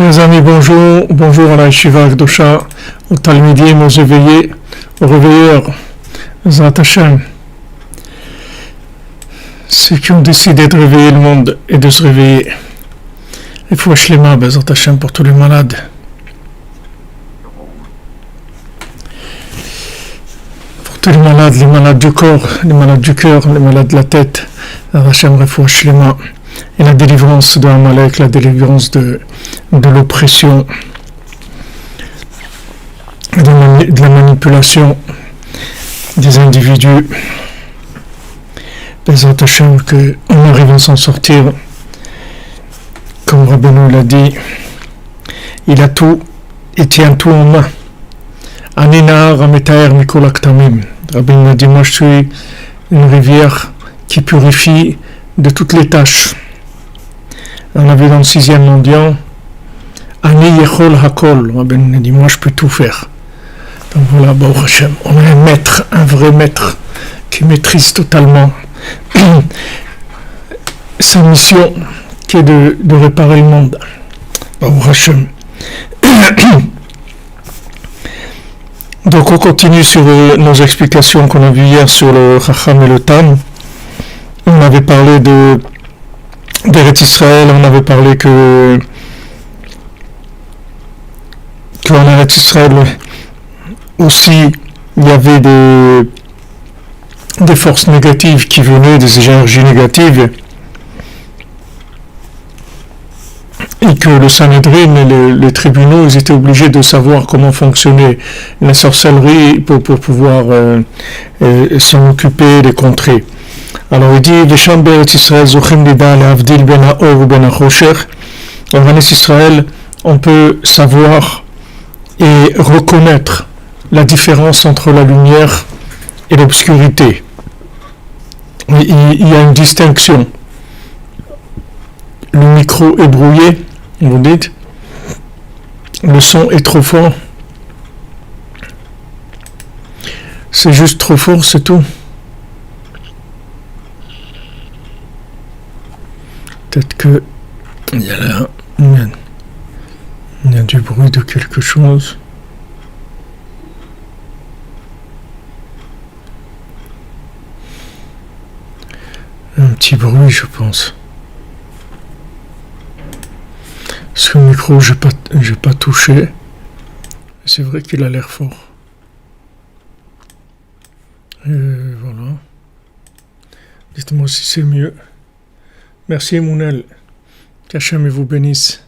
Chers amis, bonjour, bonjour à la Yeshiva Akdosha, aux Talmidim, aux éveillés, aux réveilleurs, Zrat Hashem, ceux qui ont décidé de réveiller le monde et de se réveiller. Il faut Shlema, Zrat Hashem, pour tous les malades. Pour tous les malades du corps, les malades du cœur, les malades de la tête, Zrat Hashem, Refoua Shlema. Et la délivrance de Amalek, la délivrance de l'oppression, de la manipulation des individus. Bezrat Hashem, qu'on arrive à s'en sortir. Comme Rabbeinu l'a dit, il a tout, il tient tout en main. Aninar Ametaer Mikol Aktamim. Rabbeinu a dit, moi je suis une rivière qui purifie de toutes les tâches. On a vu dans le 6e mendiant, Ani Yechol Hakol. Rabbeinu a dit, moi je peux tout faire. Donc voilà, Baruch Hashem, on a un maître, un vrai maître, qui maîtrise totalement sa mission, qui est de réparer le monde. Baruch Hashem. Donc on continue sur nos explications qu'on a vues hier sur le Chacham et le Tam. On avait parlé d'Eretz Israël, on avait parlé qu'en Eretz Israël aussi il y avait des forces négatives qui venaient, des énergies négatives, et que le Sanhedrin et les tribunaux, ils étaient obligés de savoir comment fonctionnait la sorcellerie pour pouvoir s'en occuper, les contrer. Alors il dit, Vesham be'Eretz Israël zochim lida lehavdil ben ha'or ben ha'choshech. En Eretz Israël, on peut savoir et reconnaître la différence entre la lumière et l'obscurité. Il y a une distinction. Le micro est brouillé, vous dites, le son est trop fort. C'est juste trop fort, c'est tout. Peut-être que il y a du bruit de quelque chose. Un petit bruit, je pense. Ce micro, j'ai pas touché. C'est vrai qu'il a l'air fort. Voilà. Dites-moi si c'est mieux. Merci Mounel. Qu'Hachem vous bénisse.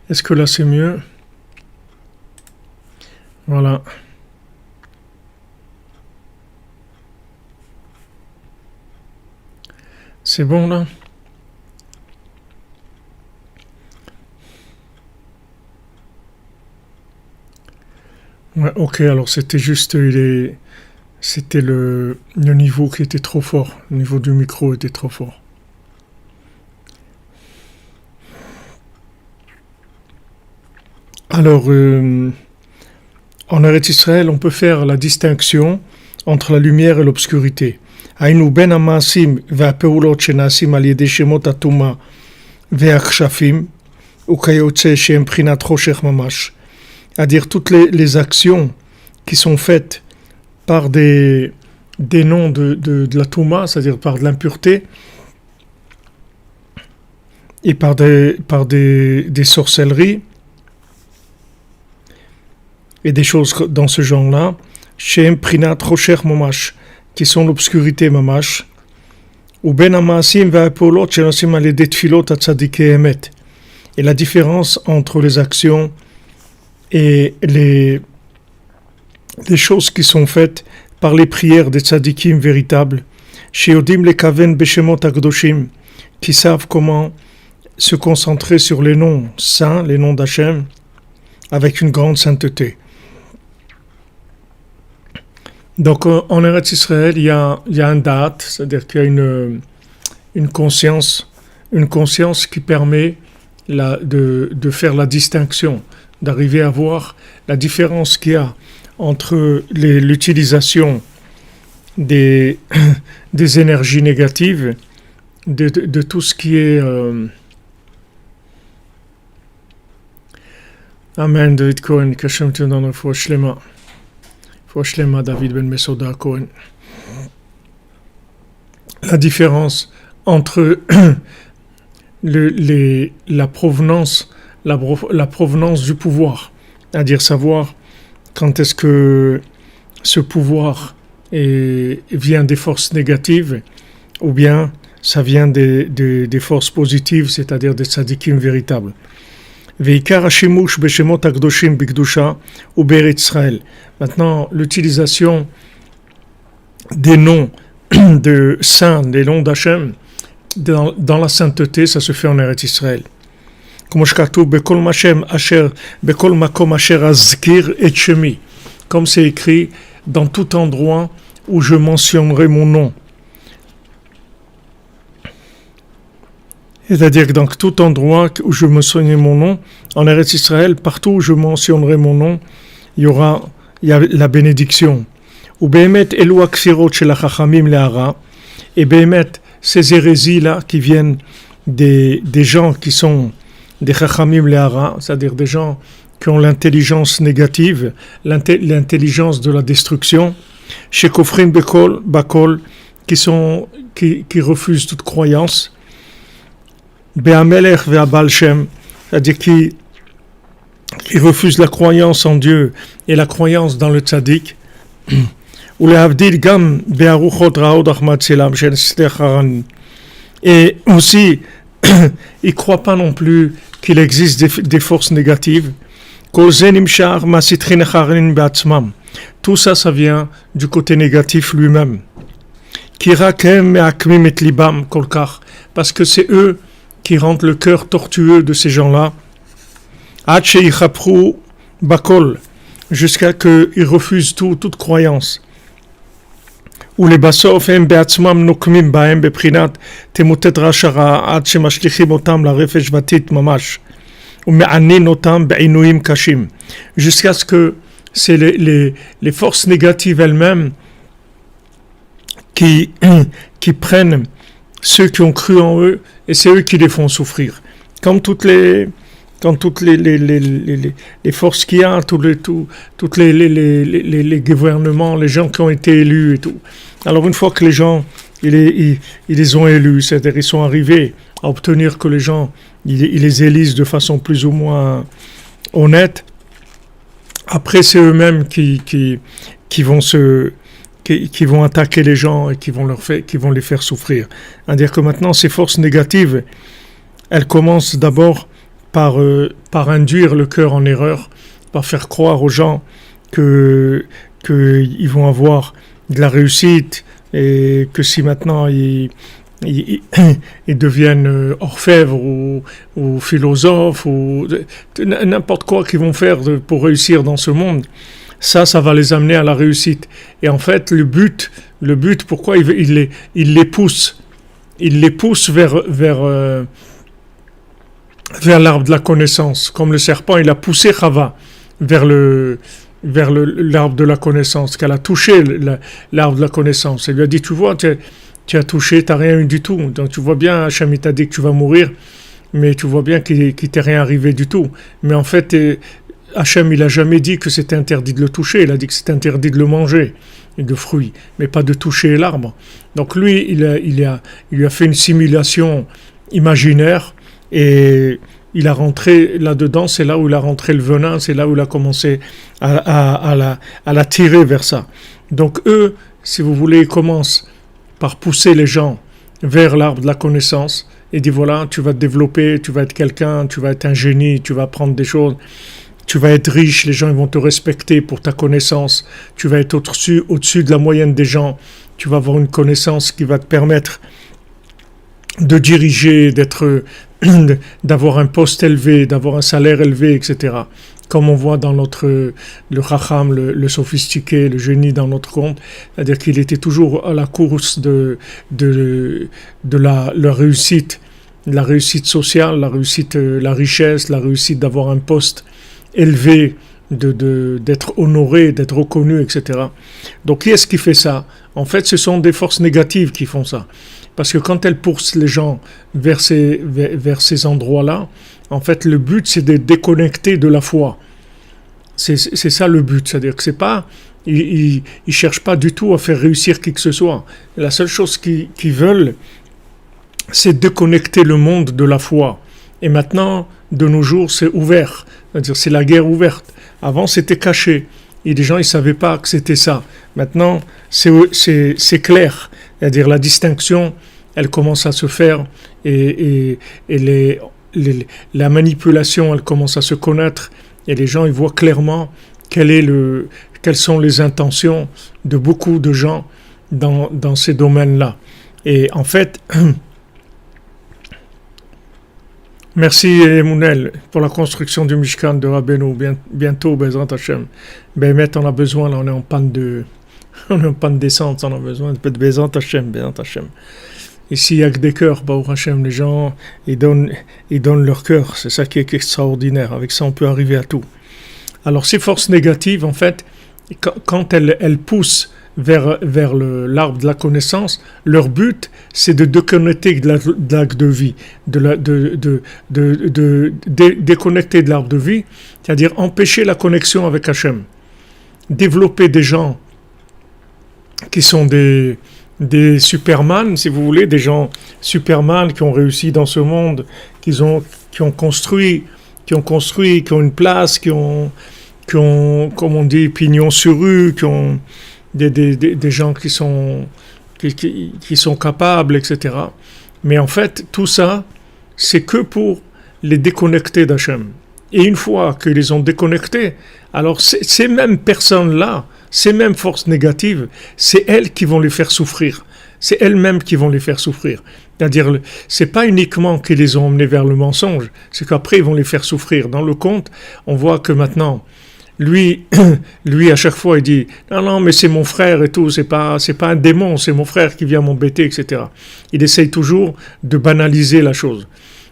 Est-ce que là c'est mieux? Voilà. C'est bon là? Ouais, ok, alors c'était juste c'était le niveau qui était trop fort. Le niveau du micro était trop fort. Alors, en Eretz Israël, on peut faire la distinction entre la lumière et l'obscurité. Aïnou ben amasim ve'apeulot shenasim al yedei shemot atuma ve'achshafim ukayotze shem prinat choshech mamash. C'est-à-dire toutes les actions qui sont faites par des noms de la Touma, c'est-à-dire par de l'impureté, et par des sorcelleries, et des choses dans ce genre-là, Shem Prinat Rocher Mamash, qui sont l'obscurité Mamash, ou Ben Amasim Ve'apolot Shenosim Alede Tfilot Atzadike Emet. Et la différence entre les actions et les choses qui sont faites par les prières des tzadikim véritables, Sheodim Lekaven Beshemot Akdoshim, qui savent comment se concentrer sur les noms saints, les noms d'Hachem, avec une grande sainteté. Donc en Eretz Israël, il y a un date, c'est-à-dire qu'il y a une conscience qui permet de faire la distinction, d'arriver à voir la différence qu'il y a entre l'utilisation des énergies négatives, de tout ce qui est Amen, David Cohen, qu'Hachem te donne Refoua Shlema. Refoua Shlema, David Ben Mesoda Cohen. La différence entre la provenance du pouvoir, c'est-à-dire savoir quand est-ce que ce pouvoir vient des forces négatives ou bien ça vient des forces positives, c'est-à-dire des tzadikim véritables. Veikar hashimush beshemot hakdoshim bikdusha ou be'eretz Israël. Maintenant, l'utilisation des noms de saints, des noms d'Hachem dans la sainteté, ça se fait en Eretz Israël. Comme c'est écrit dans tout endroit où je mentionnerai mon nom. C'est-à-dire que dans tout endroit où je mentionnerai mon nom, en Eretz Israël, partout où je mentionnerai mon nom, il y a la bénédiction. Ou Behemet elu akfirot shel hachachamim le'ara, et Behemet, ces hérésies-là qui viennent des gens qui sont des chachamim le'ara, c'est-à-dire des gens qui ont l'intelligence négative, l'intelligence de la destruction, chez Kofrim Bakol, qui refusent toute croyance, Be'amelech ve'abal Shem, c'est-à-dire qui refusent la croyance en Dieu et la croyance dans le tzaddik, ou les havdil gam be'aruchot raod achmad selam shen siter haran. Et aussi, ils ne croient pas non plus qu'il existe des forces négatives. Tout ça, ça vient du côté négatif lui-même. Parce que c'est eux qui rendent le cœur tortueux de ces gens-là. Jusqu'à qu'ils refusent toute croyance. Ou les basof הם בעצמם נוקמים בהם בבחינת תמוטט רעש הרע עד שמשליכים אותם לרפש ותית ממש ומענין אותם בעינויים קשים jusqu'à ce que c'est les forces négatives elles-mêmes qui prennent ceux qui ont cru en eux et c'est eux qui les font souffrir comme toutes les forces qu'il y a, tous les gouvernements, les gens qui ont été élus et tout. Alors une fois que les gens, ils les ont élus, c'est-à-dire ils sont arrivés à obtenir que les gens, ils les élisent de façon plus ou moins honnête, après c'est eux-mêmes qui vont attaquer les gens et qui vont les faire souffrir. C'est-à-dire que maintenant ces forces négatives, elles commencent d'abord par induire le cœur en erreur, par faire croire aux gens qu'ils vont avoir de la réussite et que si maintenant ils deviennent orfèvres ou philosophes ou n'importe quoi qu'ils vont faire pour réussir dans ce monde, ça va les amener à la réussite. Et en fait, le but, pourquoi il les pousse vers l'arbre de la connaissance, comme le serpent, il a poussé Chava vers l'arbre de la connaissance, qu'elle a touché l'arbre de la connaissance. Elle lui a dit, tu vois, tu as touché, tu n'as rien eu du tout. Donc tu vois bien, Hachem t'a dit que tu vas mourir, mais tu vois bien qu'il t'est rien arrivé du tout. Mais en fait, Hachem, il n'a jamais dit que c'était interdit de le toucher, il a dit que c'était interdit de le manger, de fruits, mais pas de toucher l'arbre. Donc lui, il lui a fait une simulation imaginaire, et il a rentré là-dedans, c'est là où il a rentré le venin, c'est là où il a commencé à la tirer vers ça. Donc eux, si vous voulez, ils commencent par pousser les gens vers l'arbre de la connaissance et disent voilà, tu vas te développer, tu vas être quelqu'un, tu vas être un génie, tu vas apprendre des choses, tu vas être riche, les gens ils vont te respecter pour ta connaissance, tu vas être au-dessus de la moyenne des gens, tu vas avoir une connaissance qui va te permettre de diriger, d'avoir un poste élevé, d'avoir un salaire élevé, etc. Comme on voit dans le Chacham, le sophistiqué, le génie dans notre compte, c'est-à-dire qu'il était toujours à la course de la réussite, la réussite sociale, la réussite, la richesse, la réussite d'avoir un poste élevé d'être honoré, d'être reconnu, etc. Donc qui est-ce qui fait ça? En fait, ce sont des forces négatives qui font ça. Parce que quand elles poussent les gens vers ces endroits-là, en fait, le but, c'est de déconnecter de la foi. C'est ça le but. C'est-à-dire que c'est pas... Ils ne cherchent pas du tout à faire réussir qui que ce soit. La seule chose qu'ils veulent, c'est déconnecter le monde de la foi. Et maintenant, de nos jours, c'est ouvert. C'est-à-dire c'est la guerre ouverte. Avant, c'était caché. Et les gens, ils ne savaient pas que c'était ça. Maintenant, c'est clair. C'est-à-dire la distinction, elle commence à se faire et la manipulation, elle commence à se connaître. Et les gens, ils voient clairement quelles sont les intentions de beaucoup de gens dans ces domaines-là. Et en fait... Merci Mounel pour la construction du Mishkan de Rabbeinu. Bientôt, Bezrat Hashem. Bémet, on a besoin, là, on est en panne d'essence, on a besoin de Bezrat Hashem, Bezrat Hashem. Ici, il n'y a que des cœurs, Baruch Hashem, les gens, ils donnent leur cœur, c'est ça qui est extraordinaire. Avec ça, on peut arriver à tout. Alors, ces forces négatives, en fait, quand elles poussent vers l'arbre de la connaissance, leur but, c'est de déconnecter de l'arbre de vie, déconnecter de l'arbre de vie, c'est-à-dire empêcher la connexion avec Hachem. Développer des gens qui sont des Superman, si vous voulez, des gens Superman qui ont réussi dans ce monde, qui ont construit, qui ont une place, qui ont, comme on dit, pignon sur rue, qui ont des gens qui sont capables, etc. Mais en fait, tout ça, c'est que pour les déconnecter d'Hachem. Et une fois qu'ils les ont déconnectés, alors ces mêmes personnes-là, ces mêmes forces négatives, c'est elles qui vont les faire souffrir. C'est elles-mêmes qui vont les faire souffrir. C'est-à-dire, c'est pas uniquement qu'ils les ont emmenés vers le mensonge, c'est qu'après ils vont les faire souffrir. Dans le conte, on voit que maintenant, lui, à chaque fois, il dit « Non, mais c'est mon frère et tout, c'est pas un démon, c'est mon frère qui vient m'embêter, etc. » Il essaye toujours de banaliser la chose.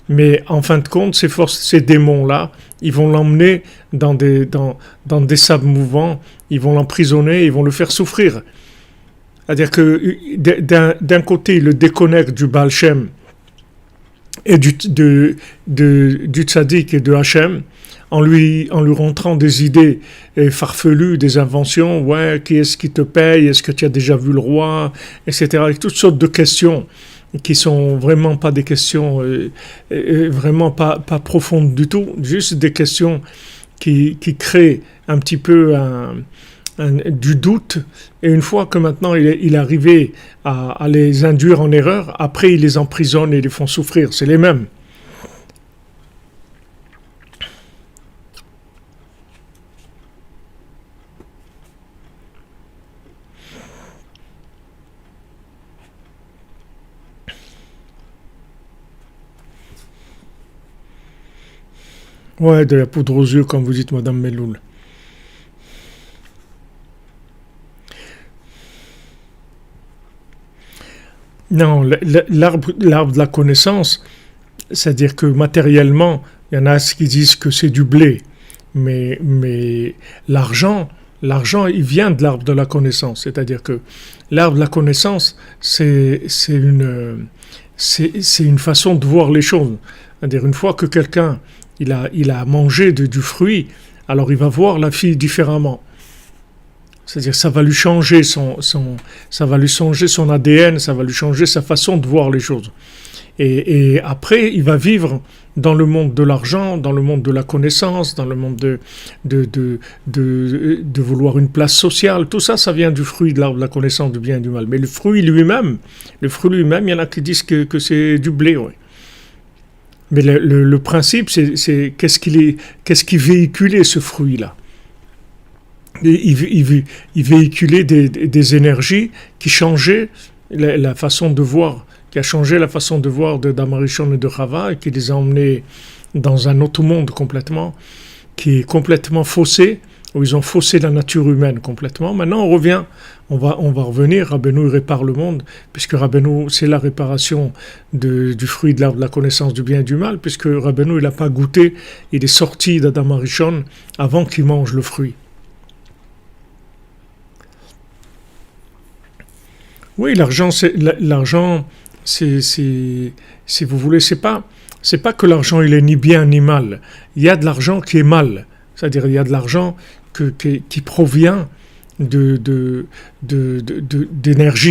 Mais en fin de compte, ces démons-là, ils vont l'emmener dans des sables mouvants, ils vont l'emprisonner, ils vont le faire souffrir. C'est-à-dire que d'un côté, il le déconnecte du Baal Shem et du Tzaddik et de Hachem, en lui rentrant des idées farfelues, des inventions, ouais, qui est-ce qui te paye, est-ce que tu as déjà vu le roi, etc. Avec toutes sortes de questions qui sont vraiment pas des questions vraiment pas profondes du tout, juste des questions qui créent un petit peu du doute. Et une fois que maintenant il est arrivé à les induire en erreur, après il les emprisonne et les font souffrir. C'est les mêmes. Ouais, de la poudre aux yeux, comme vous dites, Madame Meloul. Non, l'arbre de la connaissance, c'est-à-dire que matériellement, il y en a qui disent que c'est du blé, mais l'argent, il vient de l'arbre de la connaissance. C'est-à-dire que l'arbre de la connaissance, c'est une façon de voir les choses. C'est-à-dire une fois que quelqu'un il a mangé du fruit, alors il va voir la fille différemment. C'est-à-dire ça va lui changer son ADN, ça va lui changer sa façon de voir les choses. Et après, il va vivre dans le monde de l'argent, dans le monde de la connaissance, dans le monde de vouloir une place sociale. Tout ça, ça vient du fruit de l'arbre de la connaissance du bien et du mal. Mais le fruit lui-même, il y en a qui disent que c'est du blé, ouais. Mais le principe, c'est qu'est-ce qui véhiculait ce fruit-là. Il véhiculait des énergies qui changeaient la façon de voir, qui a changé la façon de voir de Damarichon et de Chava, et qui les a emmenés dans un autre monde complètement, qui est complètement faussé où ils ont faussé la nature humaine complètement. Maintenant, on revient, on va revenir. Rabbeinu répare le monde, puisque Rabbeinu, c'est la réparation du fruit de l'arbre de la connaissance du bien et du mal, puisque Rabbeinu, il n'a pas goûté, il est sorti d'Adam Arishon avant qu'il mange le fruit. Oui, l'argent, si vous voulez, c'est pas que l'argent il est ni bien ni mal. Il y a de l'argent qui est mal, c'est-à-dire il y a de l'argent qui provient d'énergie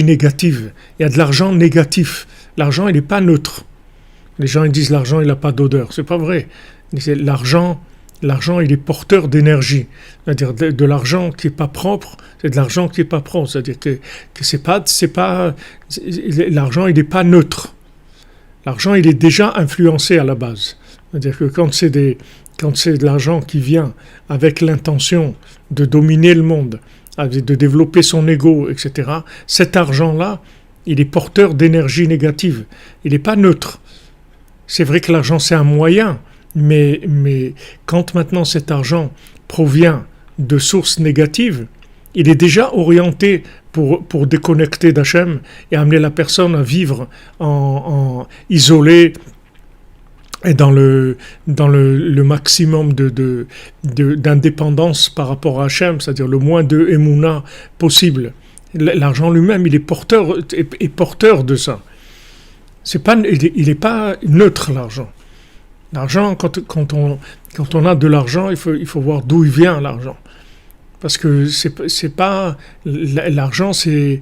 négative. Il y a de l'argent négatif. L'argent il n'est pas neutre. Les gens ils disent l'argent il n'a pas d'odeur, c'est pas vrai. L'argent, il est porteur d'énergie. C'est-à-dire de l'argent qui n'est pas propre, c'est de l'argent qui n'est pas propre. C'est-à-dire que l'argent, il n'est pas neutre. L'argent, il est déjà influencé à la base. C'est-à-dire que quand c'est de l'argent qui vient avec l'intention de dominer le monde, de développer son ego, etc., cet argent-là, il est porteur d'énergie négative. Il n'est pas neutre. C'est vrai que l'argent, c'est un moyen. Mais quand maintenant cet argent provient de sources négatives, il est déjà orienté pour déconnecter d'Hachem et amener la personne à vivre en isolé et dans le maximum d'indépendance par rapport à Hachem, c'est-à-dire le moins de Emouna possible. L'argent lui-même, il est porteur de ça. Il n'est pas neutre, l'argent. L'argent, quand on a de l'argent, il faut voir d'où il vient l'argent. Parce que c'est pas l'argent, c'est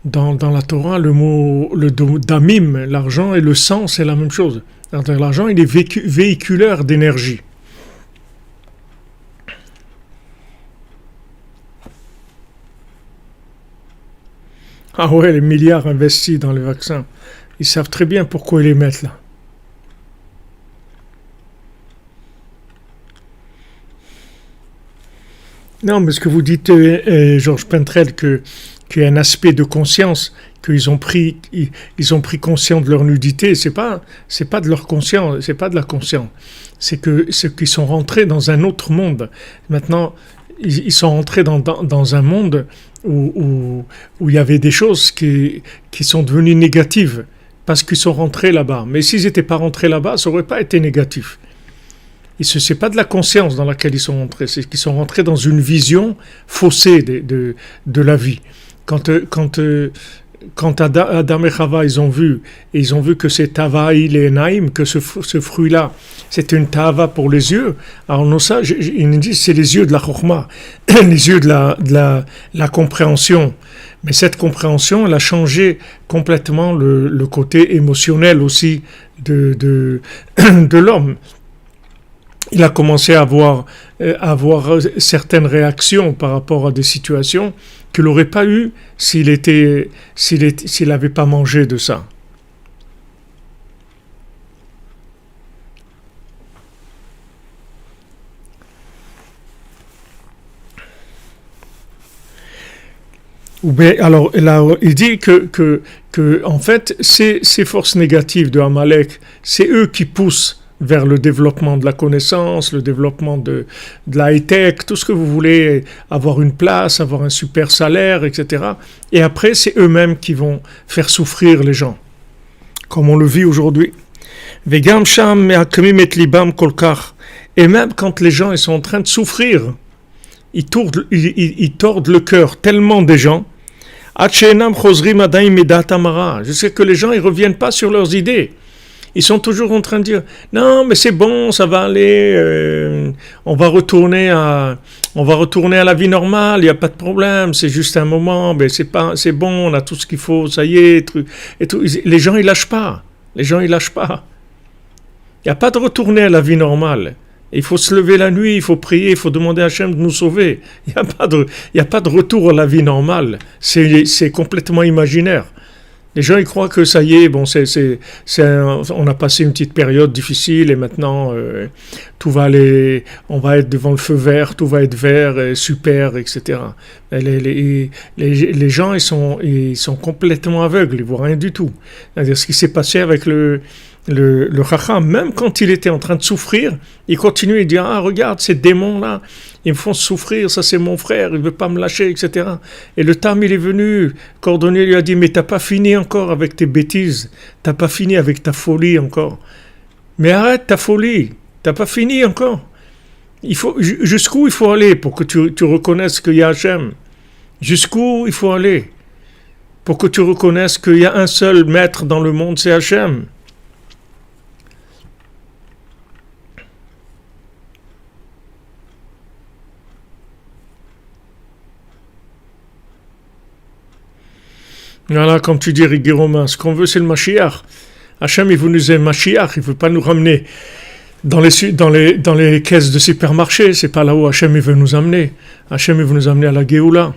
dans la Torah le damim, l'argent et le sang, c'est la même chose. L'argent, il est véhiculaire d'énergie. Ah ouais, les milliards investis dans les vaccins, ils savent très bien pourquoi ils les mettent là. Non, mais ce que vous dites, Georges Pentrel, qu'il y a un aspect de conscience, qu'ils ont pris conscience de leur nudité, c'est pas de leur conscience, c'est pas de la conscience. C'est qu'ils sont rentrés dans un autre monde. Maintenant, ils sont rentrés dans un monde où il y avait des choses qui sont devenues négatives parce qu'ils sont rentrés là-bas. Mais s'ils n'étaient pas rentrés là-bas, ça n'aurait pas été négatif. Ce n'est pas de la conscience dans laquelle ils sont rentrés, c'est qu'ils sont rentrés dans une vision faussée de la vie. Quand Adam et Chava, ils ont vu que c'est Tavaï les Naïm, que ce fruit-là, c'était une Tava pour les yeux. Alors non, ça, ils nous disent c'est les yeux de la Chokhma, les yeux de la compréhension. Mais cette compréhension, elle a changé complètement le côté émotionnel aussi de l'homme. Il a commencé à avoir certaines réactions par rapport à des situations qu'il n'aurait pas eues s'il n'avait pas mangé de ça. Alors, là, il dit que en fait, ces forces négatives de Amalek, c'est eux qui poussent vers le développement de la connaissance, le développement de la high-tech, tout ce que vous voulez, avoir une place, avoir un super salaire, etc. Et après, c'est eux-mêmes qui vont faire souffrir les gens, comme on le vit aujourd'hui. Et même quand les gens ils sont en train de souffrir, ils tordent le cœur tellement des gens, je sais que les gens ils reviennent pas sur leurs idées. Ils sont toujours en train de dire non mais c'est bon, ça va aller, on va retourner à la vie normale, il n'y a pas de problème, c'est juste un moment, mais c'est bon, on a tout ce qu'il faut, ça y est, et tout. Les gens ils lâchent pas, il n'y a pas de retourner à la vie normale. Il faut se lever la nuit, il faut prier, il faut demander à Hachem de nous sauver. Il n'y a pas de retour à la vie normale, c'est complètement imaginaire. Les gens ils croient que ça y est, bon, on a passé une petite période difficile et maintenant tout va aller, on va être devant le feu vert, tout va être vert, et super, etc. Et les gens ils sont complètement aveugles, ils voient rien du tout. C'est-à-dire ce qui s'est passé avec le le Chacham, même quand il était en train de souffrir, il continuait, il dit, ah regarde ces démons-là, ils me font souffrir, ça c'est mon frère, il ne veut pas me lâcher, etc. Et le Tam, il est venu, Cordonnier lui a dit, mais t'as pas fini encore avec tes bêtises, t'as pas fini avec ta folie encore. Mais arrête ta folie, t'as pas fini encore. Jusqu'où il faut aller pour que tu reconnaisses qu'il y a Hachem? Jusqu'où il faut aller pour que tu reconnaisses qu'il y a un seul maître dans le monde, c'est Hachem? Voilà, comme tu dis, Rigui Romain, ce qu'on veut, c'est le Mashiach. Hachem, il veut nous aimer Mashiach, il ne veut pas nous ramener dans les caisses de supermarché. C'est pas là où Hachem il veut nous amener. Hachem, il veut nous amener à la Géoula.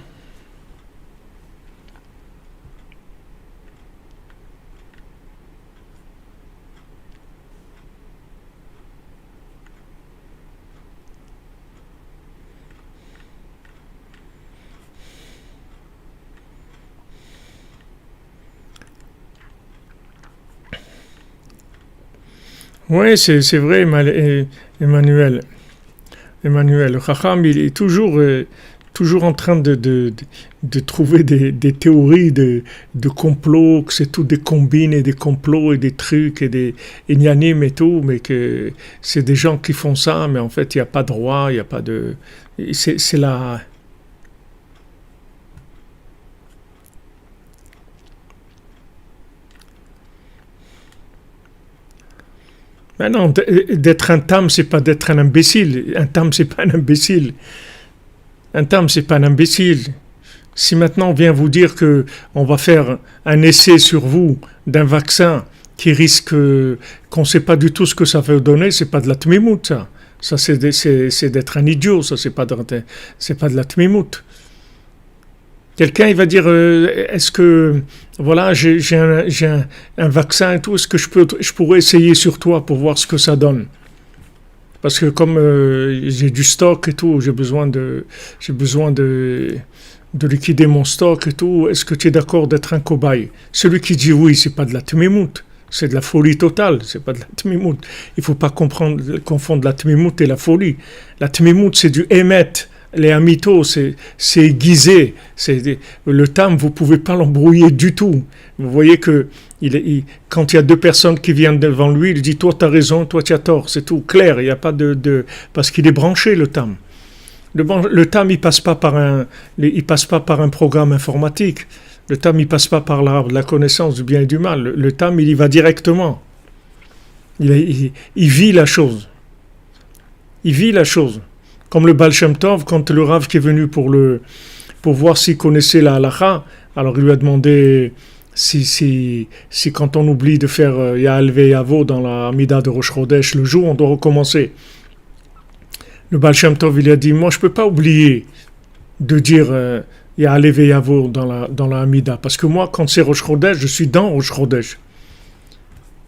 Oui, c'est vrai, Emmanuel. Emmanuel, le Chacham, il est toujours en train de trouver des théories de complots, que c'est tout des combines et des complots et des trucs et des ignanim et tout, mais que c'est des gens qui font ça, mais en fait, il n'y a pas de roi, il n'y a pas de... C'est la... Mais non, d'être un tam, c'est pas d'être un imbécile. Un tam, c'est pas un imbécile. Un tam, c'est pas un imbécile. Si maintenant on vient vous dire que on va faire un essai sur vous d'un vaccin qui risque qu'on ne sait pas du tout ce que ça va donner, c'est pas de la tmimout, ça. Ça, c'est d'être un idiot, ça, c'est pas de la tmimout. Quelqu'un, il va dire, est-ce que, voilà, j'ai un vaccin et tout, est-ce que je pourrais essayer sur toi pour voir ce que ça donne? Parce que comme j'ai du stock et tout, j'ai besoin de liquider mon stock et tout, est-ce que tu es d'accord d'être un cobaye? Celui qui dit oui, c'est pas de la tmimout, c'est de la folie totale, c'est pas de la tmimout. Il faut pas confondre la tmimout et la folie. La tmimout, c'est du émet. Les amitos, c'est aiguisé. Le tam, vous pouvez pas l'embrouiller du tout. Vous voyez que quand il y a deux personnes qui viennent devant lui, il dit toi tu as raison, toi tu as tort. C'est tout clair. Il n'y a pas parce qu'il est branché le tam. Le tam il passe pas par un programme informatique. Le tam il passe pas par la connaissance du bien et du mal. Le tam il y va directement. Il vit la chose. Il vit la chose. Comme le Baal Shem Tov, quand le Rav qui est venu pour voir s'il connaissait la halakha, alors il lui a demandé si quand on oublie de faire Ya'al Ve'yavo dans la Amida de Rosh Chodesh le jour, on doit recommencer. Le Baal Shem Tov, il a dit, moi je peux pas oublier de dire Ya'al Ve'yavo dans la Amida, parce que moi, quand c'est Rosh Chodesh, je suis dans Rosh Chodesh.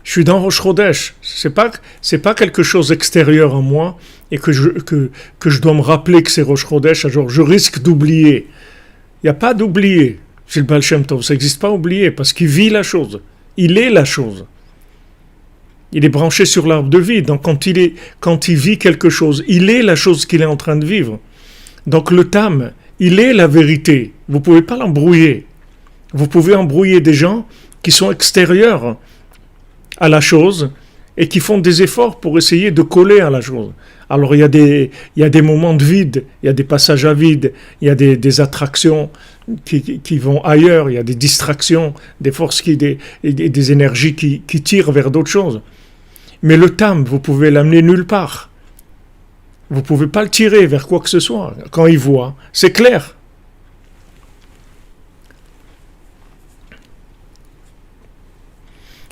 Je suis dans Rosh Chodesh. C'est pas quelque chose d'extérieur en moi et que je dois me rappeler que c'est Rosh Chodesh. Alors je risque d'oublier. Il n'y a pas d'oublier chez le Baal Shem Tov. Ça n'existe pas oublier parce qu'il vit la chose. Il est la chose. Il est branché sur l'arbre de vie. Donc quand il vit quelque chose, il est la chose qu'il est en train de vivre. Donc le tam, il est la vérité. Vous ne pouvez pas l'embrouiller. Vous pouvez embrouiller des gens qui sont extérieurs à la chose et qui font des efforts pour essayer de coller à la chose. Alors il y a des moments de vide, il y a des passages à vide, il y a des attractions qui vont ailleurs, il y a des distractions, des forces des énergies qui tirent vers d'autres choses. Mais le tam, vous pouvez l'amener nulle part. Vous pouvez pas le tirer vers quoi que ce soit. Quand il voit, c'est clair.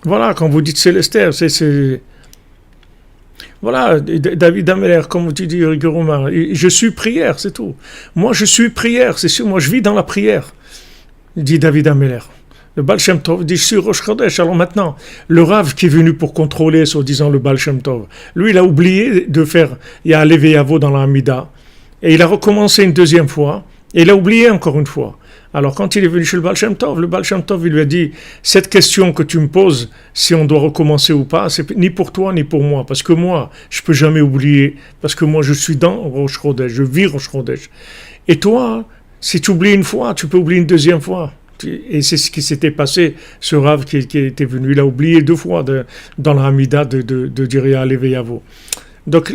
Voilà, quand vous dites Célestère, c'est... Voilà, David Ameller, comme tu dis, Rigui Romain, je suis prière, c'est tout. Moi, je suis prière, c'est sûr, moi, je vis dans la prière, dit David Ameller. Le Baal Shem Tov dit, je suis Rosh Chodesh. Alors maintenant, le Rav qui est venu pour contrôler, soi-disant, le Baal Shem Tov, lui, il a oublié de faire Ya'al Ve'yavo dans la Hamida, et il a recommencé une deuxième fois, et il a oublié encore une fois. Alors quand il est venu chez le Baal Shem Tov, il lui a dit, cette question que tu me poses, si on doit recommencer ou pas, c'est ni pour toi ni pour moi, parce que moi, je peux jamais oublier, parce que moi je suis dans Rosh Chodesh, je vis Rosh Chodesh. Et toi, si tu oublies une fois, tu peux oublier une deuxième fois. Et c'est ce qui s'était passé, ce Rav qui était venu, il a oublié 2 fois dans la Hamida de Diria Leveyavo. Donc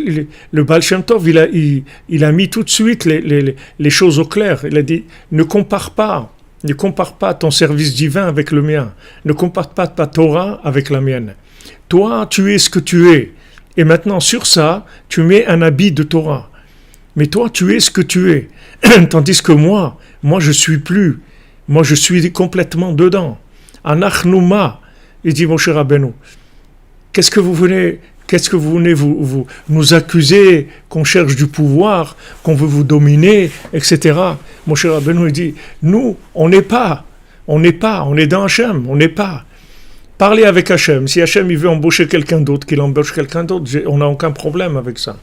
le Baal Shem Tov, il a mis tout de suite les choses au clair. Il a dit, ne compare pas ton service divin avec le mien. Ne compare pas ta Torah avec la mienne. Toi, tu es ce que tu es. Et maintenant, sur ça, tu mets un habit de Torah. Mais toi, tu es ce que tu es. Tandis que moi, je suis plus. Moi, je suis complètement dedans. Anachnouma, il dit Moshe Rabbeinu. Qu'est-ce que vous venez vous nous accuser qu'on cherche du pouvoir, qu'on veut vous dominer, etc. Moshe Rabbeinu, il dit, nous, on est dans Hachem, on n'est pas. Parlez avec Hachem. Si Hachem il veut embaucher quelqu'un d'autre, qu'il embauche quelqu'un d'autre, on n'a aucun problème avec ça.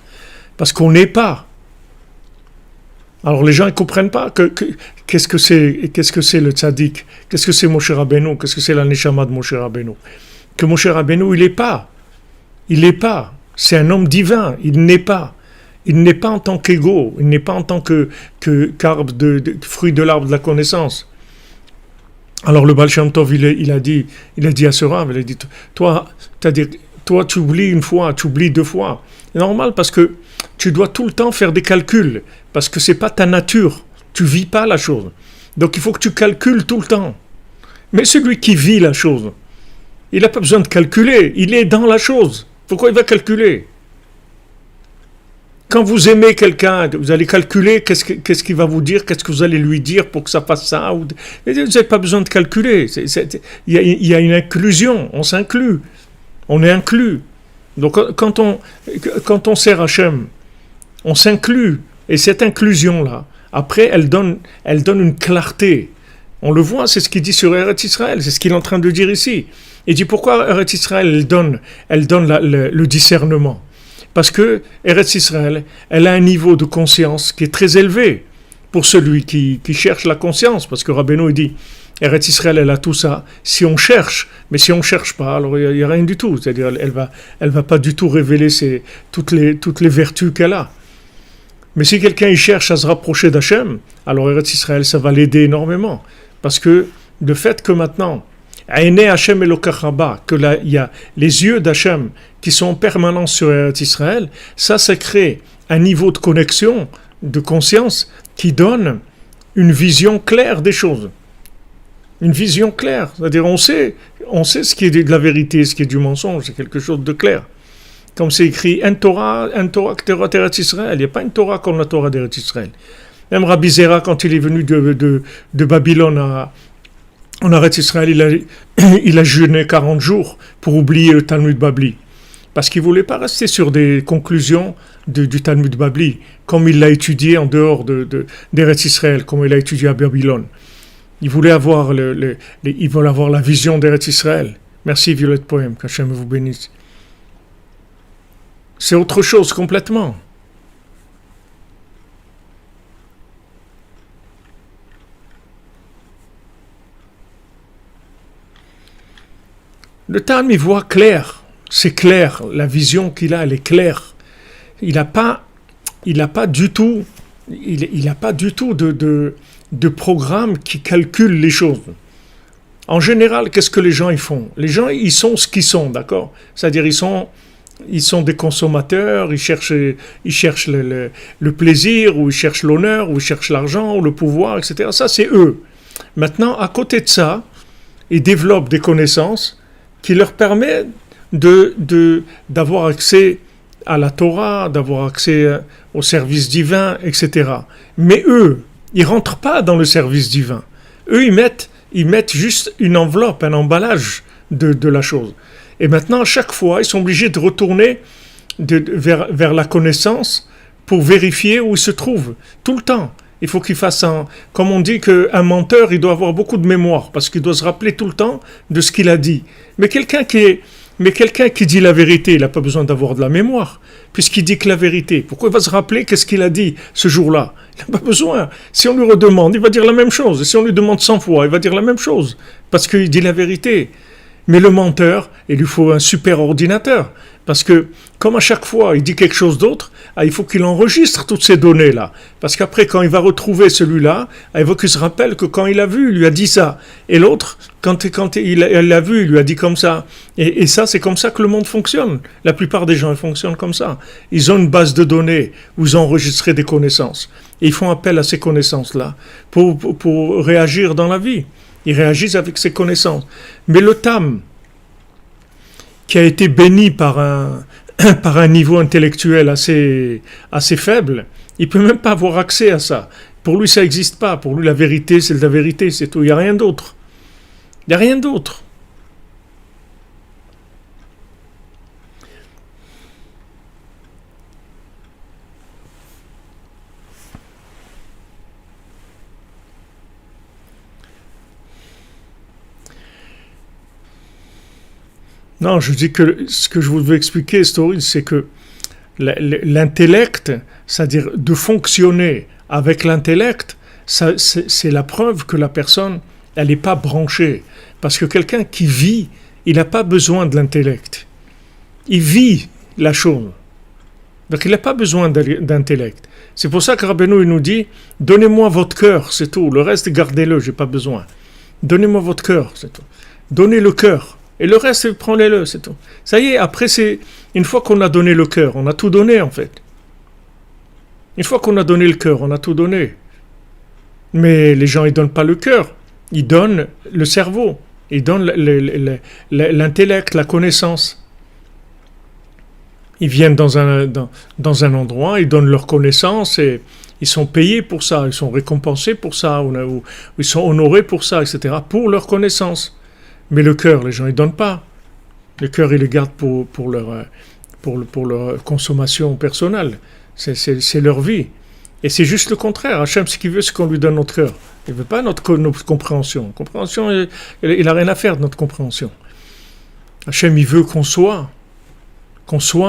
Parce qu'on n'est pas. Alors les gens ne comprennent pas qu'est-ce que c'est le tzaddik, qu'est-ce que c'est Moshe Rabbeinu, qu'est-ce que c'est la neshama de Moshe Rabbeinu. Que Moshe Rabbeinu, il n'est pas, c'est un homme divin, il n'est pas en tant qu'égo, il n'est pas en tant que qu'arbre fruit de l'arbre de la connaissance. Alors le Baal Shem Tov, il a dit à ce Rav, il a dit, toi tu oublies une fois, tu oublies 2 fois. C'est normal parce que tu dois tout le temps faire des calculs, parce que c'est pas ta nature, tu vis pas la chose. Donc il faut que tu calcules tout le temps. Mais celui qui vit la chose, il n'a pas besoin de calculer, il est dans la chose. Pourquoi il va calculer? Quand vous aimez quelqu'un, vous allez calculer qu'est-ce qu'il va vous dire, qu'est-ce que vous allez lui dire pour que ça fasse ça. Vous n'avez pas besoin de calculer. Il y a une inclusion, on s'inclut, on est inclus. Donc quand on sert Hachem, on s'inclut. Et cette inclusion-là, après, elle donne une clarté. On le voit, c'est ce qu'il dit sur Eretz Israël, c'est ce qu'il est en train de dire ici. Il dit pourquoi Eretz Israël, elle donne le discernement. Parce que Eretz Israël, elle a un niveau de conscience qui est très élevé pour celui qui cherche la conscience. Parce que Rabbeinu il dit, Eretz Israël, elle a tout ça, si on cherche, mais si on ne cherche pas, alors il n'y a rien du tout. C'est-à-dire, elle va pas du tout révéler toutes les vertus qu'elle a. Mais si quelqu'un il cherche à se rapprocher d'Hachem, alors Eretz Israël, ça va l'aider énormément. Parce que le fait que maintenant, Aïné Hachem Elokachaba, que là, il y a les yeux d'Hachem qui sont en permanence sur Eretz Israël, ça crée un niveau de connexion, de conscience, qui donne une vision claire des choses. Une vision claire. C'est-à-dire, on sait ce qui est de la vérité, ce qui est du mensonge, c'est quelque chose de clair. Comme c'est écrit, un Torah d'Eretz Israël. Il n'y a pas une Torah comme la Torah d'Eretz Israël. Même Rabbi Zera, quand il est venu de Babylone en Eretz Israël, il a jeûné 40 jours pour oublier le Talmud Babli. Parce qu'il ne voulait pas rester sur des conclusions du Talmud Babli, comme il l'a étudié en dehors d'Eretz Israël, comme il l'a étudié à Babylone. Il voulait avoir la vision d'Eretz Israël. Merci Violette Poème, qu'Hachem vous bénisse. C'est autre chose complètement. Le Talmud, il voit clair. C'est clair. La vision qu'il a, elle est claire. Il n'a pas du tout de programme qui calcule les choses. En général, qu'est-ce que les gens ils font? Les gens, ils sont ce qu'ils sont, d'accord? C'est-à-dire, ils sont des consommateurs, ils cherchent le plaisir, ou ils cherchent l'honneur, ou ils cherchent l'argent, ou le pouvoir, etc. Ça, c'est eux. Maintenant, à côté de ça, ils développent des connaissances qui leur permettent d'avoir accès à la Torah, d'avoir accès au service divin, etc. Mais eux, ils ne rentrent pas dans le service divin. Eux, ils mettent juste une enveloppe, un emballage de la chose. Et maintenant, à chaque fois, ils sont obligés de retourner vers la connaissance pour vérifier où ils se trouvent. Tout le temps. Il faut qu'il fasse comme on dit qu'un menteur, il doit avoir beaucoup de mémoire, parce qu'il doit se rappeler tout le temps de ce qu'il a dit. Mais quelqu'un qui dit la vérité, il n'a pas besoin d'avoir de la mémoire, puisqu'il dit que la vérité. Pourquoi il va se rappeler qu'est-ce qu'il a dit ce jour-là? Il Pas besoin. Si on lui redemande, il va dire la même chose. Et si on lui demande 100 fois, il va dire la même chose. Parce qu'il dit la vérité. Mais le menteur, il lui faut un super ordinateur. Parce que, comme à chaque fois, il dit quelque chose d'autre, il faut qu'il enregistre toutes ces données-là. Parce qu'après, quand il va retrouver celui-là, il faut qu'il se rappelle que quand il a vu, il lui a dit ça. Et l'autre, quand il l'a vu, il lui a dit comme ça. Et ça, c'est comme ça que le monde fonctionne. La plupart des gens, ils fonctionnent comme ça. Ils ont une base de données où ils ont enregistré des connaissances. Et ils font appel à ces connaissances-là pour réagir dans la vie. Ils réagissent avec ces connaissances. Mais le tam, qui a été béni par un niveau intellectuel assez faible, il ne peut même pas avoir accès à ça. Pour lui, ça n'existe pas. Pour lui, la vérité, c'est la vérité, c'est tout. Il n'y a rien d'autre. Il n'y a rien d'autre. Non, je dis que ce que je veux expliquer, Story, c'est que l'intellect, c'est-à-dire de fonctionner avec l'intellect, c'est la preuve que la personne, elle n'est pas branchée. Parce que quelqu'un qui vit, il n'a pas besoin de l'intellect. Il vit la chose. Donc il n'a pas besoin d'intellect. C'est pour ça que Rabbeinu il nous dit, donnez-moi votre cœur, c'est tout. Le reste, gardez-le, je n'ai pas besoin. Donnez-moi votre cœur, c'est tout. Donnez le cœur. Et le reste, prenez-le, c'est tout. Ça y est, après, une fois qu'on a donné le cœur, on a tout donné en fait. Une fois qu'on a donné le cœur, on a tout donné. Mais les gens, ils ne donnent pas le cœur. Ils donnent le cerveau. Ils donnent l'intellect, la connaissance. Ils viennent dans un endroit, ils donnent leur connaissance et ils sont payés pour ça, ils sont récompensés pour ça, ou ils sont honorés pour ça, etc., pour leur connaissance. Mais le cœur, les gens, ils ne donnent pas. Le cœur, ils le gardent pour leur consommation personnelle. C'est leur vie. Et c'est juste le contraire. Hachem, ce qu'il veut, c'est qu'on lui donne notre cœur. Il ne veut pas notre compréhension. Compréhension, il n'a rien à faire de notre compréhension. Hachem, il veut qu'on soit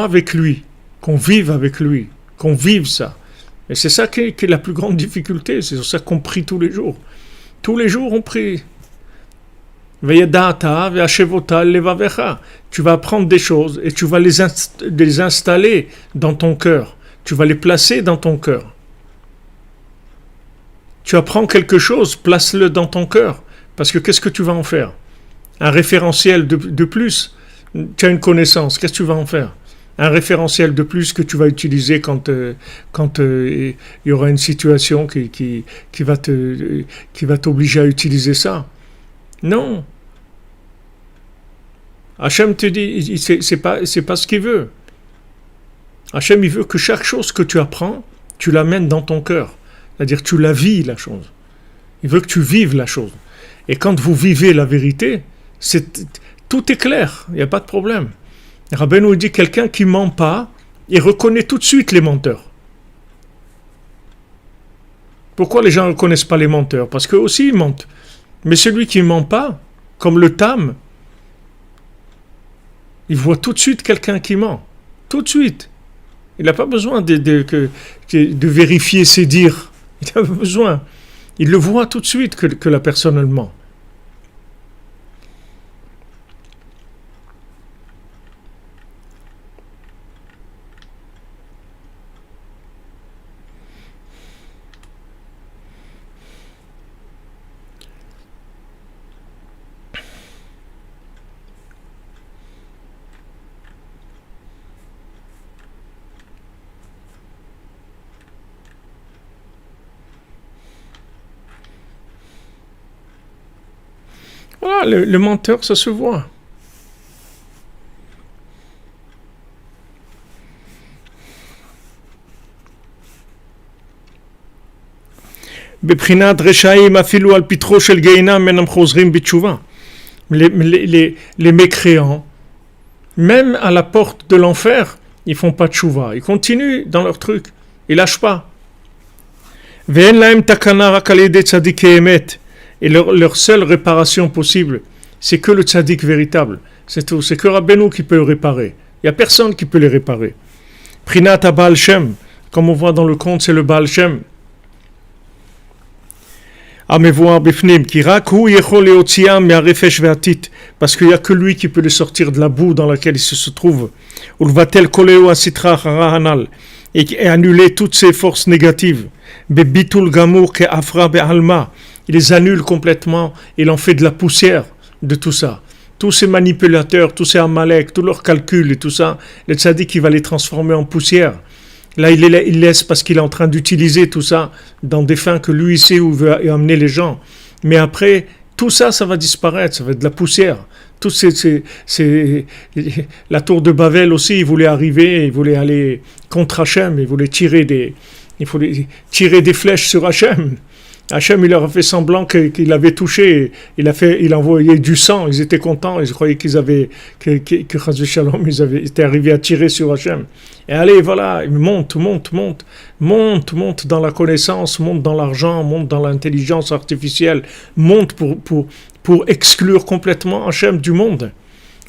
avec lui, qu'on vive avec lui, qu'on vive ça. Et c'est ça qui est la plus grande difficulté. C'est sur ça qu'on prie tous les jours. Tous les jours, on prie. Tu vas apprendre des choses et tu vas les installer dans ton cœur. Tu vas les placer dans ton cœur. Tu apprends quelque chose, place-le dans ton cœur. Parce que qu'est-ce que tu vas en faire? Un référentiel de plus. Tu as une connaissance, qu'est-ce que tu vas en faire? Un référentiel de plus que tu vas utiliser quand il y aura une situation qui va t'obliger à utiliser ça. Non. Hachem te dit, c'est pas ce qu'il veut. Hachem, il veut que chaque chose que tu apprends, tu l'amènes dans ton cœur. C'est-à-dire, tu la vis, la chose. Il veut que tu vives la chose. Et quand vous vivez la vérité, tout est clair, il n'y a pas de problème. Rabbeinu dit, quelqu'un qui ment pas, il reconnaît tout de suite les menteurs. Pourquoi les gens ne reconnaissent pas les menteurs? Parce qu'eux aussi ils mentent. Mais celui qui ne ment pas, comme le tam, il voit tout de suite quelqu'un qui ment. Tout de suite. Il n'a pas besoin de vérifier ses dires. Il n'a pas besoin. Il le voit tout de suite que la personne elle ment. Voilà, le menteur, ça se voit. בבחינת רשעים אפילו על פתחו של גיהינום אינם חוזרים בתשובה. Les mécréants, même à la porte de l'enfer, ils font pas de tchouva. Ils continuent dans leur truc. Ils lâchent pas. ואין להם תקנה רק על ידי צדיקי אמת. Et leur seule réparation possible, c'est que le tzaddik véritable. C'est tout. C'est que Rabbeinu qui peut le réparer. Il n'y a personne qui peut les réparer. Prinat Baal Shem, comme on voit dans le conte, c'est le Baal Shem. Amevoar bifnim, ki rak hu yechol leotziam me'arefesh ve'atit, parce qu'il n'y a que lui qui peut le sortir de la boue dans laquelle il se trouve. Ulvatel koleu asitra hara hanal, et annuler toutes ses forces négatives. Bebitul gamour ke afra be'alma, il les annule complètement, il en fait de la poussière de tout ça. Tous ces manipulateurs, tous ces amalek, tous leurs calculs et tout ça, le tzaddik il va les transformer en poussière. Là, il laisse parce qu'il est en train d'utiliser tout ça dans des fins que lui sait où il veut amener les gens. Mais après, tout ça, ça va disparaître, ça va être de la poussière. La tour de Babel aussi, il voulait arriver, il voulait aller contre Hachem, il voulait tirer des flèches sur Hachem. Hachem, il leur a fait semblant qu'il avait touché, il a envoyé du sang, ils étaient contents, ils croyaient que Chazvé Shalom, ils étaient arrivés à tirer sur Hachem. Et allez, voilà, monte dans la connaissance, monte dans l'argent, monte dans l'intelligence artificielle, monte pour exclure complètement Hachem du monde.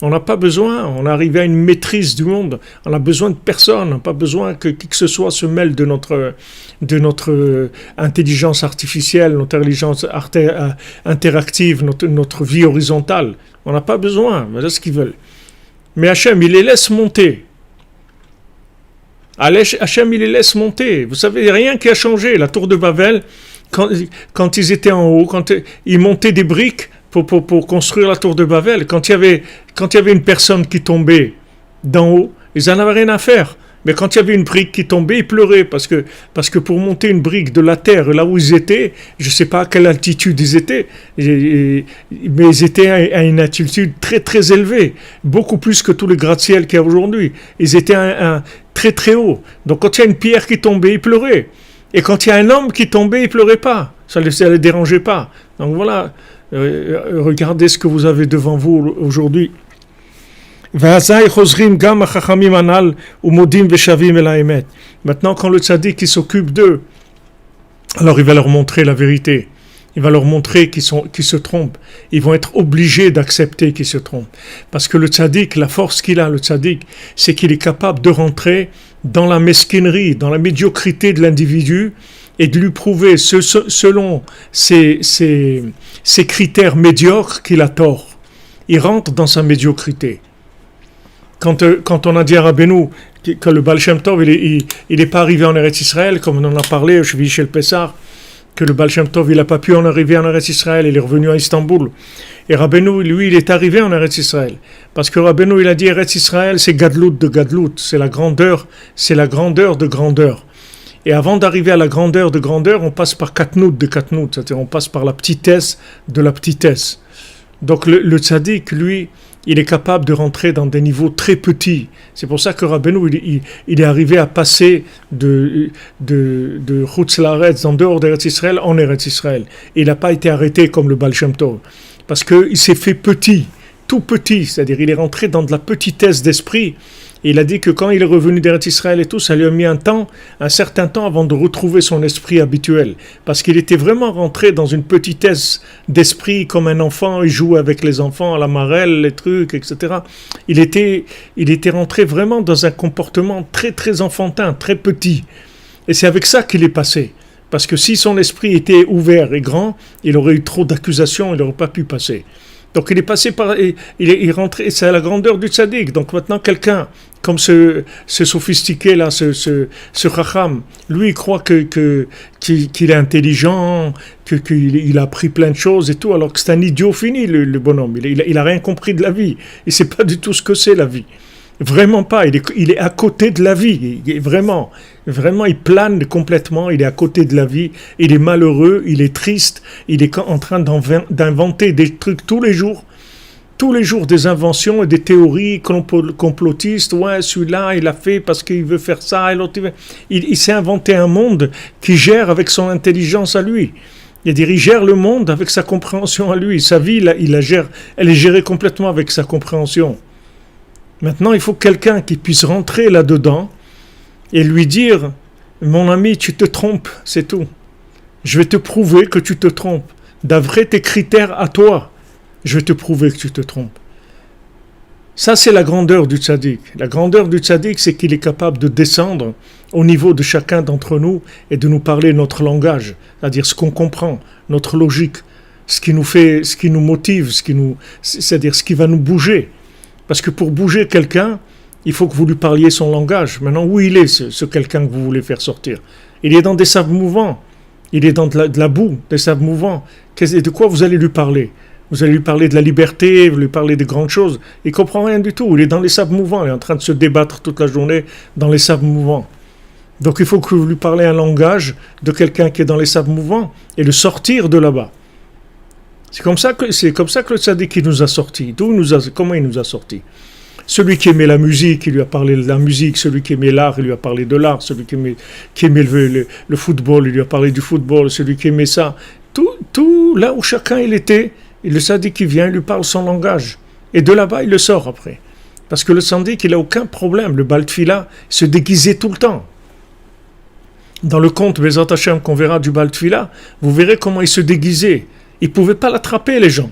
On n'a pas besoin, on est arrivé à une maîtrise du monde, on a besoin de personne, on n'a pas besoin que qui que ce soit se mêle de notre intelligence artificielle, notre intelligence interactive, notre vie horizontale. On n'a pas besoin, voilà ce qu'ils veulent. Mais Hachem, il les laisse monter. Hachem, il les laisse monter. Vous savez, rien qui a changé. La tour de Babel, quand ils étaient en haut, quand ils montaient des briques, pour construire la tour de Babel, quand il y avait une personne qui tombait d'en haut, ils n'en avaient rien à faire. Mais quand il y avait une brique qui tombait, ils pleuraient parce que pour monter une brique de la terre là où ils étaient, je ne sais pas à quelle altitude ils étaient, mais ils étaient à une altitude très très élevée, beaucoup plus que tous les gratte-ciel qu'il y a aujourd'hui. Ils étaient très très haut. Donc quand il y a une pierre qui tombait, ils pleuraient. Et quand il y a un homme qui tombait, ils ne pleuraient pas. Ça ne les dérangeait pas. Donc voilà. Regardez ce que vous avez devant vous aujourd'hui. Maintenant, quand le tzaddik s'occupe d'eux, alors il va leur montrer la vérité. Il va leur montrer qu'ils se trompent. Ils vont être obligés d'accepter qu'ils se trompent. Parce que le tzaddik, la force qu'il a, le tzaddik, c'est qu'il est capable de rentrer dans la mesquinerie, dans la médiocrité de l'individu, et de lui prouver, selon ses critères médiocres, qu'il a tort. Il rentre dans sa médiocrité. Quand on a dit à Rabbeinu que le Baal Shem Tov, il n'est pas arrivé en Eretz Israël, comme on en a parlé au Shvi Shel Pessah, que le Baal Shem Tov, il n'a pas pu en arriver en Eretz Israël, il est revenu à Istanbul. Et Rabbeinu, lui, il est arrivé en Eretz Israël. Parce que Rabbeinu, il a dit Eretz Israël, c'est Gadlout de Gadlout, c'est la grandeur de grandeur. Et avant d'arriver à la grandeur de grandeur, on passe par Katnout de Katnout, c'est-à-dire on passe par la petitesse de la petitesse. Donc le tzaddik, lui, il est capable de rentrer dans des niveaux très petits. C'est pour ça que Rabbeinu, il est arrivé à passer de Chutz Laaretz, en dehors d'Eretz Israël, en Eretz Israël. Et il n'a pas été arrêté comme le Baal Shem Tov. Parce qu'il s'est fait petit, tout petit, c'est-à-dire il est rentré dans de la petitesse d'esprit. Et il a dit que quand il est revenu d'Eretz Israël et tout, ça lui a mis un certain temps avant de retrouver son esprit habituel. Parce qu'il était vraiment rentré dans une petitesse d'esprit comme un enfant, il joue avec les enfants à la marelle, les trucs, etc. Il était rentré vraiment dans un comportement très très enfantin, très petit. Et c'est avec ça qu'il est passé. Parce que si son esprit était ouvert et grand, il aurait eu trop d'accusations, il n'aurait pas pu passer. Donc il est passé par, il est rentré, c'est à la grandeur du tzaddik. Donc maintenant quelqu'un comme ce sophistiqué là, ce chacham, lui il croit qu'il est intelligent, qu'il a appris plein de choses et tout, alors que c'est un idiot fini le bonhomme. Il a rien compris de la vie. Il sait pas du tout ce que c'est la vie. Vraiment pas. Il est à côté de la vie. Vraiment, il plane complètement. Il est à côté de la vie. Il est malheureux. Il est triste. Il est en train d'inventer des trucs tous les jours. Tous les jours, des inventions et des théories complotistes. Ouais, celui-là, il a fait parce qu'il veut faire ça. Et l'autre, il s'est inventé un monde qui gère avec son intelligence à lui. Il gère le monde avec sa compréhension à lui. Sa vie, elle est gérée complètement avec sa compréhension. Maintenant, il faut quelqu'un qui puisse rentrer là-dedans et lui dire « Mon ami, tu te trompes, c'est tout. Je vais te prouver que tu te trompes. D'après tes critères à toi, je vais te prouver que tu te trompes. » Ça, c'est la grandeur du tzaddik. La grandeur du tzaddik, c'est qu'il est capable de descendre au niveau de chacun d'entre nous et de nous parler notre langage, c'est-à-dire ce qu'on comprend, notre logique, ce qui nous fait, ce qui nous motive, c'est-à-dire ce qui va nous bouger. Parce que pour bouger quelqu'un, il faut que vous lui parliez son langage. Maintenant, où il est, ce quelqu'un que vous voulez faire sortir? Il est dans des sables mouvants. Il est dans de la boue, des sables mouvants. De quoi vous allez lui parler? Vous allez lui parler de la liberté, vous lui parler de grandes choses. Il ne comprend rien du tout. Il est dans les sables mouvants. Il est en train de se débattre toute la journée dans les sables mouvants. Donc il faut que vous lui parlez un langage de quelqu'un qui est dans les sables mouvants et le sortir de là-bas. C'est comme ça que le tzaddik nous a sortis. Comment il nous a sortis? Celui qui aimait la musique, il lui a parlé de la musique. Celui qui aimait l'art, il lui a parlé de l'art. Celui qui aimait le football, il lui a parlé du football. Celui qui aimait ça. Tout là où chacun il était, le tzaddik qui vient, il lui parle son langage. Et de là-bas, il le sort après. Parce que le tzaddik, il n'a aucun problème. Le Baal Tfila se déguisait tout le temps. Dans le conte Bezat Hashem qu'on verra du Baal Tfila, vous verrez comment il se déguisait. Ils ne pouvaient pas l'attraper, les gens.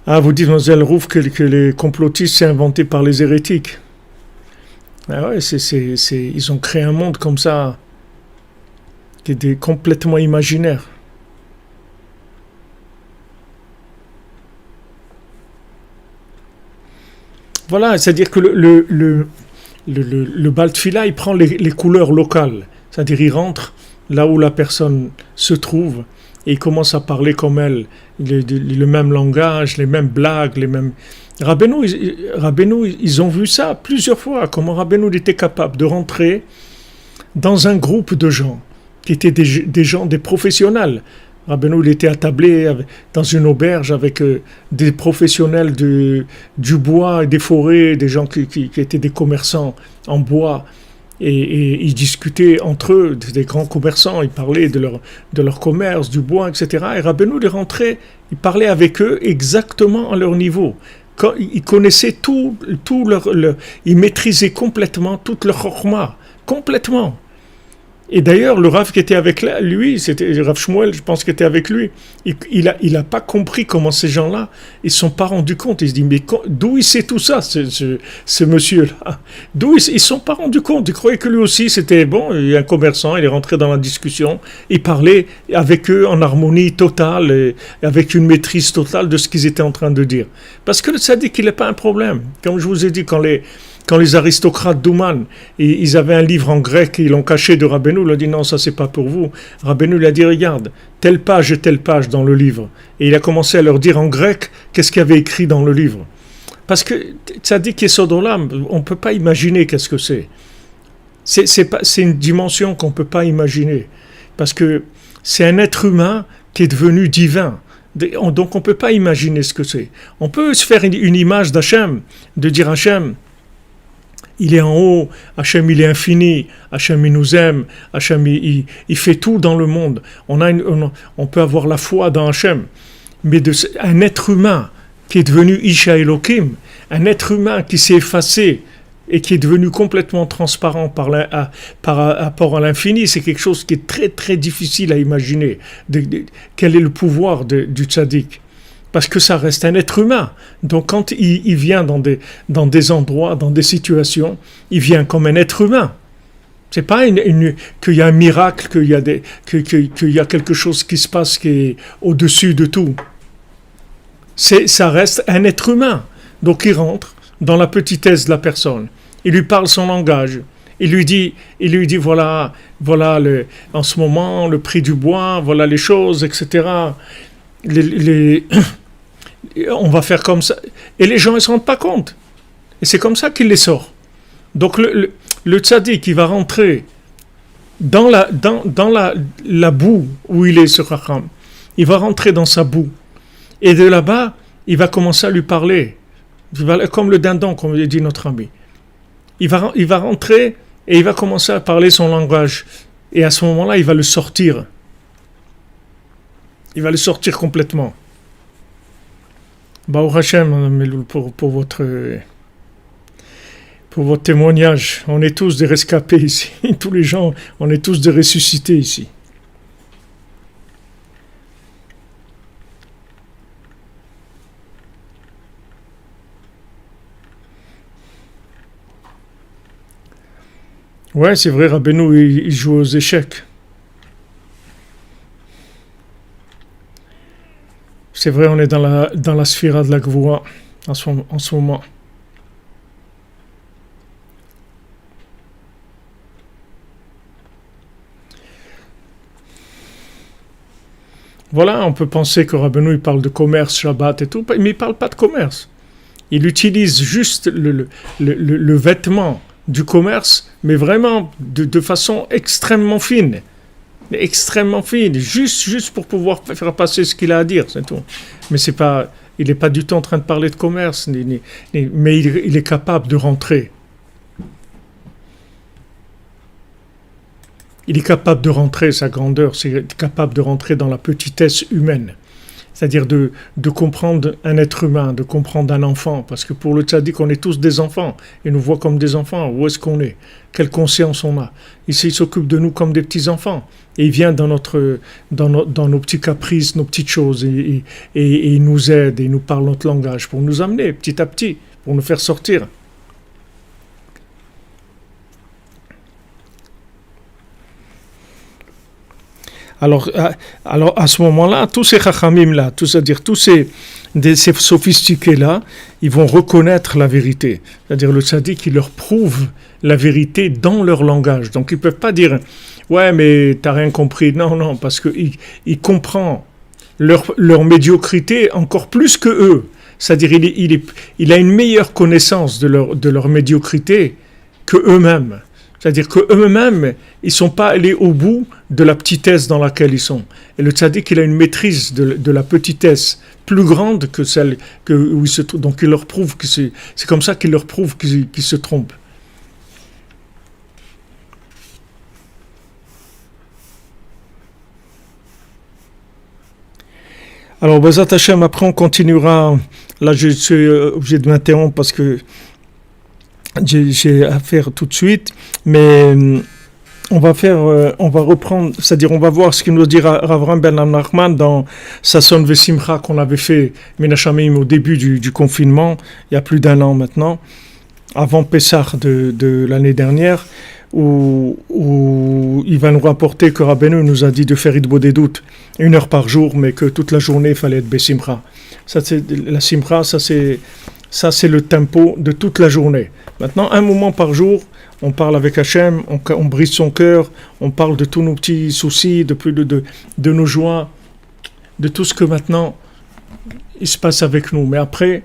Ah, vous dites, Mademoiselle Rouf, que les complotistes, c'est inventé par les hérétiques. Ah ouais, ils ont créé un monde comme ça, qui est complètement imaginaire. Voilà, c'est-à-dire que le Baal Tfila, il prend les couleurs locales. C'est-à-dire, il rentre là où la personne se trouve et il commence à parler comme elle, le même langage, les mêmes blagues, les mêmes... Rabbeinu, ils ont vu ça plusieurs fois, comment Rabbeinu était capable de rentrer dans un groupe de gens qui étaient des gens, des professionnels. Rabbeinu, il était attablé dans une auberge avec des professionnels du bois et des forêts, des gens qui étaient des commerçants en bois. Et ils discutaient entre eux, des grands commerçants, ils parlaient de leur commerce, du bois, etc. Et Rabbeinu, il rentrait, il parlait avec eux exactement à leur niveau. Quand, il connaissait tout il maîtrisait complètement toute leur chorma, complètement. Et d'ailleurs, le Rav qui était avec lui, c'était le Rav Shmuel, je pense, qui était avec lui, il a pas compris comment ces gens-là, ils ne se sont pas rendus compte. Il se dit, mais d'où il sait tout ça, ce monsieur-là? D'où ils ne se sont pas rendus compte? Ils croyaient que lui aussi, c'était bon, il est un commerçant, il est rentré dans la discussion, il parlait avec eux en harmonie totale, et avec une maîtrise totale de ce qu'ils étaient en train de dire. Parce que le tzaddik, il n'est pas un problème. Comme je vous ai dit, quand les aristocrates d'Ouman, ils avaient un livre en grec, ils l'ont caché de Rabbeinu, il a dit non, ça c'est pas pour vous. Rabbeinu lui a dit regarde, telle page et telle page dans le livre. Et il a commencé à leur dire en grec qu'est-ce qu'il y avait écrit dans le livre. Parce que Tzadik Yesod Olam, on ne peut pas imaginer qu'est-ce que c'est. C'est une dimension qu'on ne peut pas imaginer. Parce que c'est un être humain qui est devenu divin. Donc on ne peut pas imaginer ce que c'est. On peut se faire une image d'Hachem, de dire Hachem, il est en haut, Hachem il est infini, Hachem il nous aime, Hachem il fait tout dans le monde. On peut avoir la foi dans Hachem, mais un être humain qui est devenu Isha Elohim, un être humain qui s'est effacé et qui est devenu complètement transparent par rapport à l'infini, c'est quelque chose qui est très très difficile à imaginer. Quel est le pouvoir du tzaddik? Parce que ça reste un être humain. Donc quand il vient dans des endroits, dans des situations, il vient comme un être humain. C'est pas qu'il y a un miracle, qu'il y a quelque chose qui se passe qui est au-dessus de tout. Ça reste un être humain. Donc il rentre dans la petitesse de la personne. Il lui parle son langage. Il lui dit voilà en ce moment le prix du bois, voilà les choses, etc. On va faire comme ça. Et les gens ne se rendent pas compte. Et c'est comme ça qu'il les sort. Donc le tzaddik, il va rentrer dans la boue où il est, ce Chacham. Il va rentrer dans sa boue. Et de là-bas, il va commencer à lui parler. Comme le dindon, comme dit notre ami. Il va rentrer et il va commencer à parler son langage. Et à ce moment-là, il va le sortir. Il va le sortir complètement. Baruch Hashem, pour pour votre témoignage. On est tous des rescapés ici. Tous les gens, on est tous des ressuscités ici. Ouais, c'est vrai, Rabbeinu, il joue aux échecs. C'est vrai, on est dans la sphira de la Gvoura en ce moment. Voilà, on peut penser que Rabbeinu il parle de commerce, Shabbat et tout, mais il ne parle pas de commerce. Il utilise juste le vêtement du commerce, mais vraiment de façon extrêmement fine. Extrêmement fine, juste pour pouvoir faire passer ce qu'il a à dire, c'est tout. Mais c'est pas, il n'est pas du tout en train de parler de commerce, mais il est capable de rentrer. Il est capable de rentrer, sa grandeur, c'est capable de rentrer dans la petitesse humaine. C'est-à-dire de comprendre un être humain, de comprendre un enfant. Parce que pour le tzaddik, on est tous des enfants. Il nous voit comme des enfants. Où est-ce qu'on est? Quelle conscience on a? Ici, il s'occupe de nous comme des petits-enfants. Et il vient dans nos petits caprices, nos petites choses. Et il nous aide, et il nous parle notre langage pour nous amener petit à petit, pour nous faire sortir. Alors à ce moment-là, tous ces chachamim-là, c'est-à-dire tous ces sophistiqués-là, ils vont reconnaître la vérité. C'est-à-dire le tzaddik, il leur prouve la vérité dans leur langage. Donc ils ne peuvent pas dire « Ouais, mais tu n'as rien compris ». Non, parce qu'il comprend leur médiocrité encore plus que eux. C'est-à-dire il a une meilleure connaissance de leur médiocrité que eux-mêmes. C'est-à-dire qu'eux-mêmes, ils ne sont pas allés au bout de la petitesse dans laquelle ils sont. Et le tzaddik, il a une maîtrise de la petitesse plus grande que celle où il se trouve. Donc il leur prouve que c'est comme ça qu'il leur prouve qu'ils se trompent. Alors, Bezat Hashem, après on continuera. Là, je suis obligé de m'interrompre parce que j'ai à faire tout de suite, mais on va reprendre, c'est-à-dire on va voir ce qu'il nous dira Ravram Ben Nachman dans Sasson Vesimcha qu'on avait fait Menachamim au début du confinement, il y a plus d'1 an maintenant, avant Pessah de l'année dernière, où il va nous rapporter que Rabbeinu nous a dit de faire Idbo des doutes 1 heure par jour, mais que toute la journée il fallait être Besimcha. Ça c'est la Simcha, ça c'est le tempo de toute la journée. Maintenant, un moment par jour, on parle avec Hachem, on brise son cœur, on parle de tous nos petits soucis, de nos joies, de tout ce que maintenant il se passe avec nous. Mais après,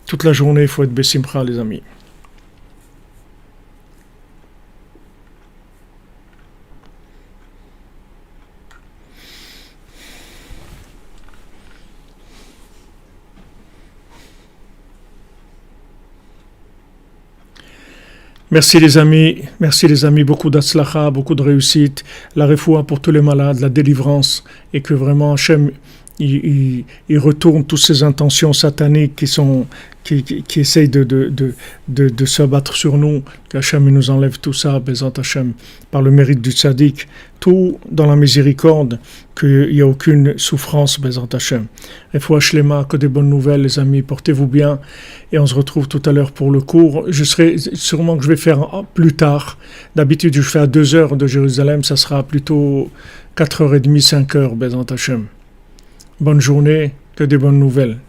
toute la journée, il faut être Besimcha, les amis. Merci les amis, beaucoup d'atzlacha, beaucoup de réussite, la refoua pour tous les malades, la délivrance, et que vraiment Hachem il retourne toutes ces intentions sataniques qui essayent de s'abattre sur nous, qu'Hachem nous enlève tout ça, Bezat Hachem, par le mérite du tzaddik, tout dans la miséricorde, qu'il n'y a aucune souffrance, Bezat Hachem. Refoua shlema, que des bonnes nouvelles les amis, portez-vous bien, et on se retrouve tout à l'heure pour le cours. Sûrement que je vais faire plus tard, d'habitude je fais à 2h de Jérusalem, ça sera plutôt 4h30, 5h, Bezat Hachem. Bonne journée, que des bonnes nouvelles.